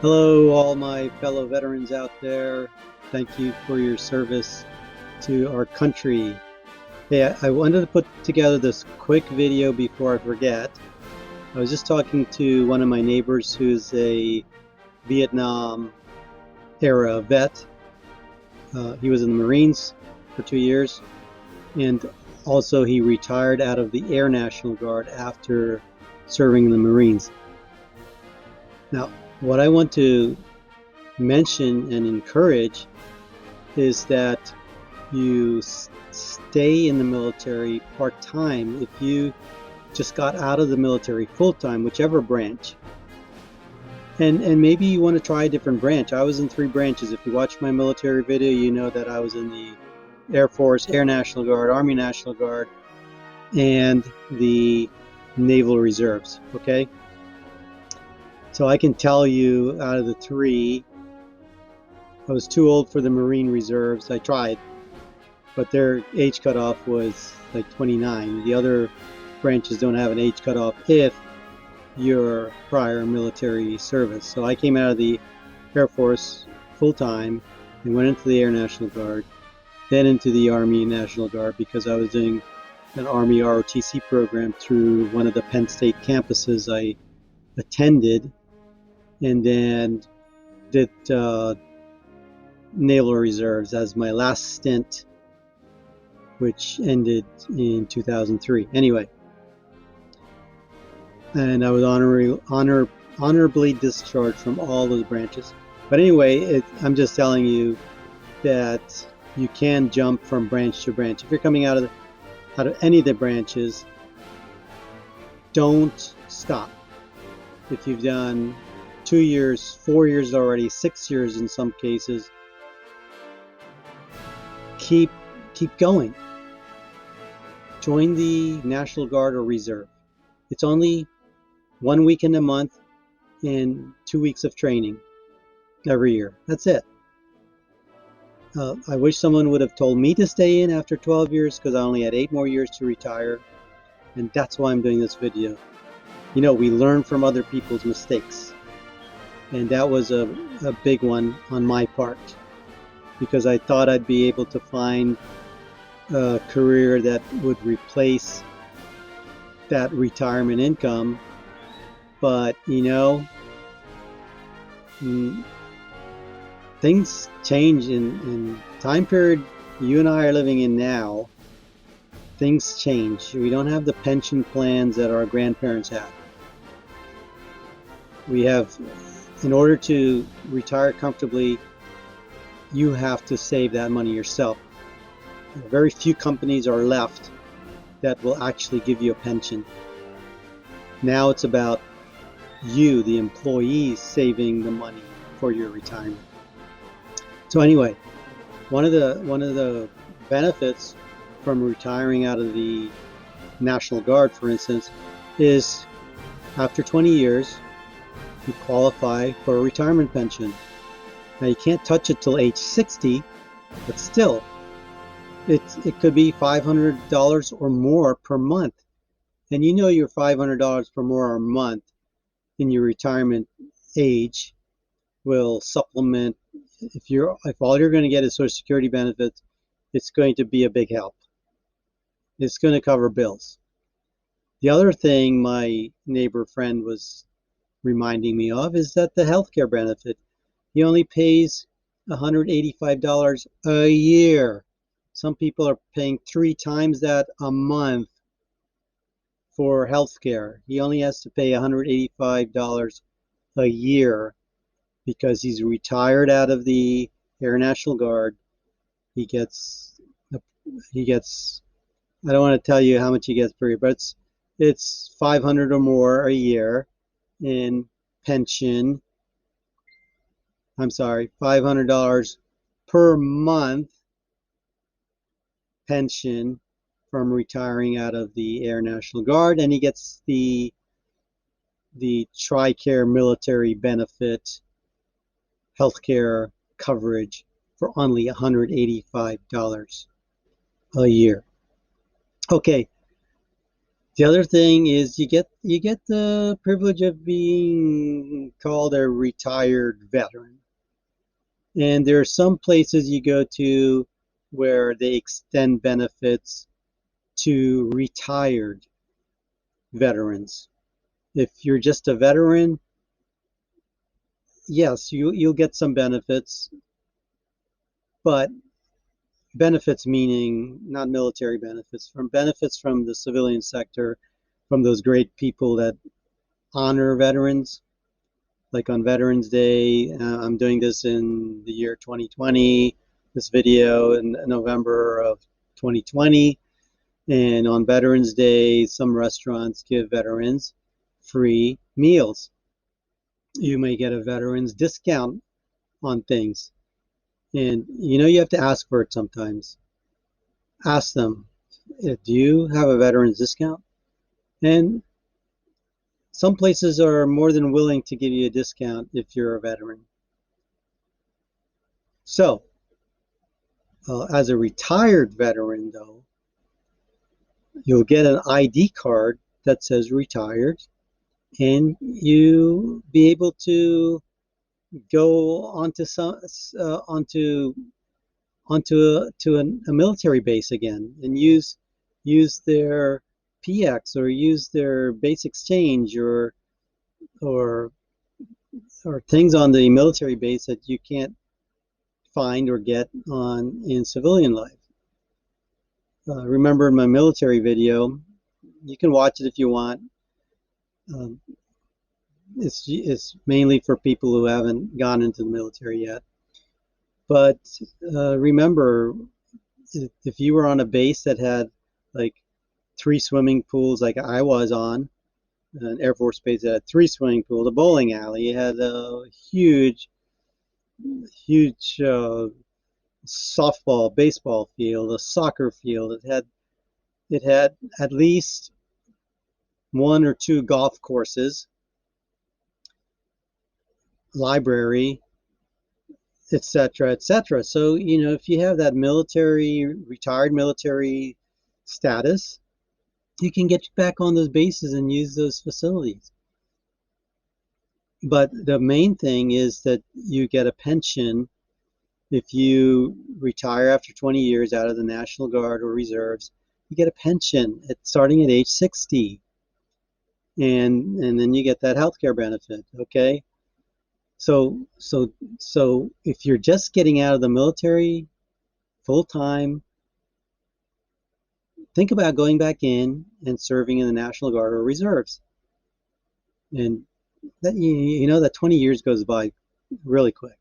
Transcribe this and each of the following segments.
Hello, all my fellow veterans out there. Thank you for your service to our country. Hey, I wanted to put together this quick video before I forget. I was just talking to one of my neighbors who's a Vietnam era vet. He was in the Marines for 2 years, and also he retired out of the Air National Guard after serving in the Marines. Now, what I want to mention and encourage is that you stay in the military part-time. If you just got out of the military full-time, whichever branch, and maybe you want to try a different branch. I was in 3 branches. If you watch my military video, you know that I was in the Air Force, Air National Guard, Army National Guard, and the Naval Reserves. Okay, so I can tell you, out of the 3, I was too old for the Marine Reserves. I tried, but their age cutoff was like 29. The other branches don't have an age cutoff if you're prior military service. So I came out of the Air Force full-time and went into the Air National Guard, then into the Army National Guard because I was doing an Army ROTC program through one of the Penn State campuses I attended, and then did Naval Reserves as my last stint, which ended in 2003. Anyway, and I was honorably discharged from all those branches. But anyway, I'm just telling you that you can jump from branch to branch. If you're coming out of any of the branches, don't stop. If you've done 2 years, 4 years already, 6 years in some cases, keep going. Join the National Guard or Reserve. It's only 1 weekend a month and 2 weeks of training every year. That's it. I wish someone would have told me to stay in after 12 years because I only had 8 more years to retire, and that's why I'm doing this video. You know, we learn from other people's mistakes, and that was a big one on my part, because I thought I'd be able to find a career that would replace that retirement income. But you know, things change in time period you and I are living in now. Things change. We don't have the pension plans that our grandparents had. We have, in order to retire comfortably, you have to save that money yourself. Very few companies are left that will actually give you a pension. Now it's about you, the employees, saving the money for your retirement. So anyway, one of the benefits from retiring out of the National Guard, for instance, is after 20 years, you qualify for a retirement pension. Now you can't touch it till age 60, but still, it could be $500 or more per month. And you know your $500 per more a month in your retirement age will supplement. If all you're going to get is Social Security benefits, it's going to be a big help. It's going to cover bills. The other thing my neighbor friend was reminding me of is that the healthcare benefit, he only pays $185 a year. Some people are paying 3 times that a month for healthcare. He only has to pay $185 a year because he's retired out of the Air National Guard. He gets, I don't want to tell you how much he gets per year, but it's $500 or more a year in pension. I'm sorry, $500 per month pension from retiring out of the Air National Guard, and he gets the TRICARE military benefit healthcare coverage for only $185 a year. Okay, The other thing is you get the privilege of being called a retired veteran. And there are some places you go to where they extend benefits to retired veterans. If you're just a veteran, yes, you'll get some benefits, but benefits meaning not military benefits, from benefits from the civilian sector, from those great people that honor veterans. Like on Veterans Day, I'm doing this in the year 2020, this video in November of 2020. And on Veterans Day, some restaurants give veterans free meals. You may get a veterans discount on things. And you have to ask for it sometimes. Ask them, do you have a veterans discount? And some places are more than willing to give you a discount if you're a veteran. So, as a retired veteran, though, you'll get an ID card that says retired, and you be able to go onto a military base again and use their PX or use their base exchange or things on the military base that you can't find or get in civilian life. Remember in my military video, you can watch it if you want. It's mainly for people who haven't gone into the military yet. But remember, if you were on a base that had like 3 swimming pools, like I was on an Air Force base that had 3 swimming pools, a bowling alley, it had a huge softball, baseball field, a soccer field. It had at least 1 or 2 golf courses, library, etc., etc. So, if you have that retired military status, you can get back on those bases and use those facilities. But the main thing is that you get a pension if you retire after 20 years out of the National Guard or reserves. You get a pension starting at age 60, and then you get that health care benefit. Okay. So if you're just getting out of the military full time, think about going back in and serving in the National Guard or reserves. And that that 20 years goes by really quick.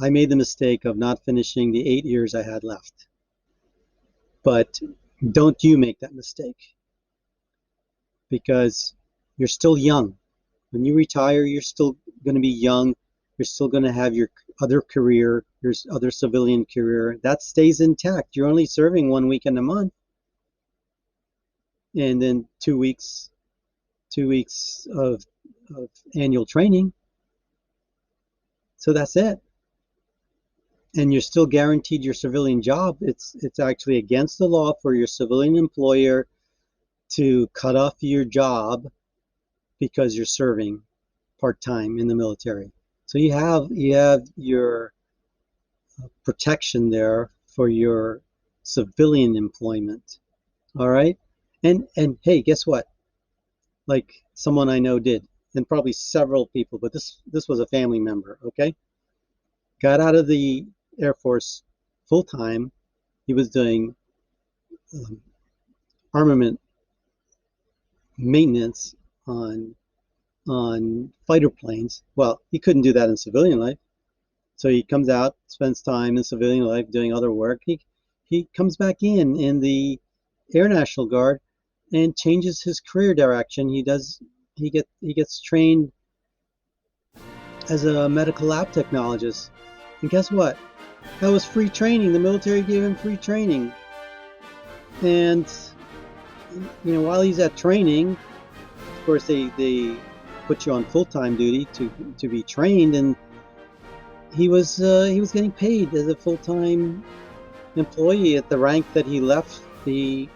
I made the mistake of not finishing the 8 years I had left. But don't you make that mistake, because you're still young. When you retire, you're still going to be young. You're still going to have your other career, your other civilian career. That stays intact. You're only serving 1 weekend a month. And then 2 weeks of annual training. So that's it. And you're still guaranteed your civilian job. It's actually against the law for your civilian employer to cut off your job because you're serving part-time in the military. So you have your protection there for your civilian employment. All right? And hey, guess what? Like someone I know did, and probably several people, but this was a family member, okay? Got out of the Air Force full-time. He was doing armament maintenance on fighter planes. Well, he couldn't do that in civilian life. So he comes out, spends time in civilian life doing other work. He comes back in the Air National Guard and changes his career direction. He gets trained as a medical lab technologist. And guess what? That was free training. The military gave him free training. And while he's at training, of course they put you on full-time duty to be trained, and he was getting paid as a full-time employee at the rank that he left the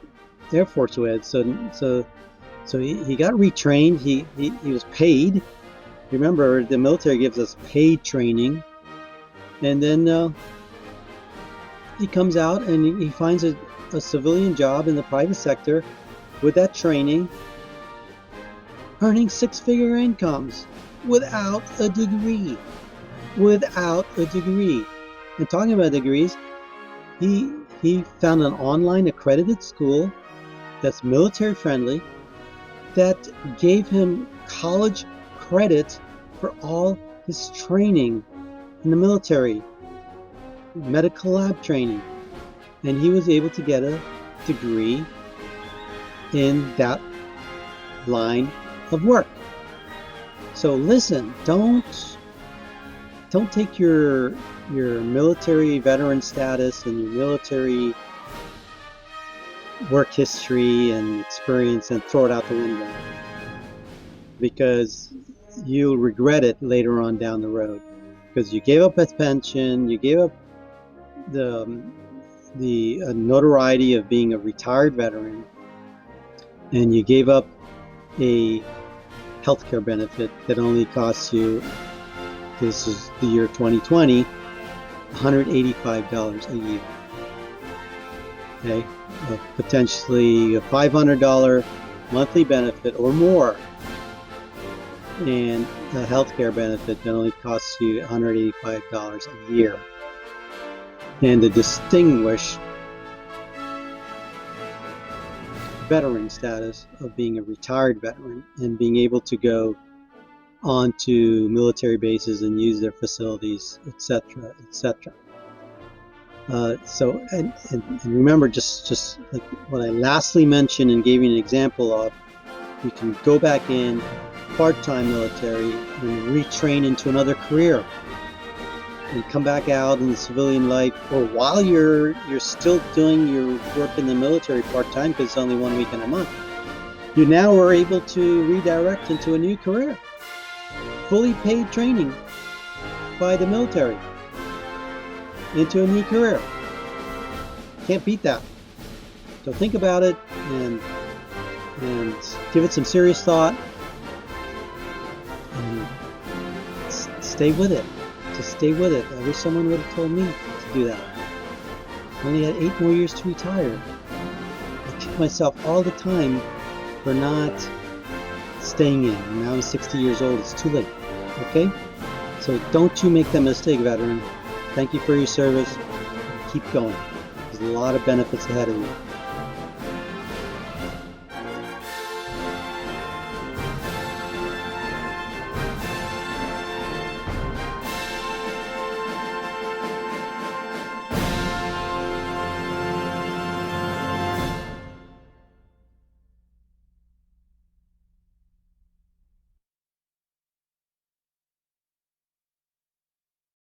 Air Force with. So So he got retrained. He was paid. Remember, the military gives us paid training. And then he comes out and he finds a civilian job in the private sector with that training, earning six-figure incomes without a degree. Without a degree. And talking about degrees, he found an online accredited school that's military friendly, that gave him college credit for all his training in the military, medical lab training, and he was able to get a degree in that line of work. So listen, don't take your military veteran status and your military work history and experience and throw it out the window, because you'll regret it later on down the road, because you gave up a pension, you gave up the notoriety of being a retired veteran, and you gave up a healthcare benefit that only costs you, this is the year 2020, $185 a year. Okay, potentially a $500 monthly benefit or more, and a healthcare benefit that only costs you $185 a year. And the distinguished veteran status of being a retired veteran and being able to go onto military bases and use their facilities, etc., etc. So remember, just like what I lastly mentioned and gave you an example of, you can go back in part-time military and retrain into another career and come back out in the civilian life, or while you're still doing your work in the military part-time, because it's only 1 week in a month, you now are able to redirect into a new career. Fully paid training by the military into a new career. Can't beat that. So think about it and give it some serious thought, and stay with it. Just stay with it. I wish someone would have told me to do that. I only had 8 more years to retire. I kick myself all the time for not staying in. Now I'm 60 years old. It's too late. Okay? So don't you make that mistake, veteran. Thank you for your service. Keep going. There's a lot of benefits ahead of you.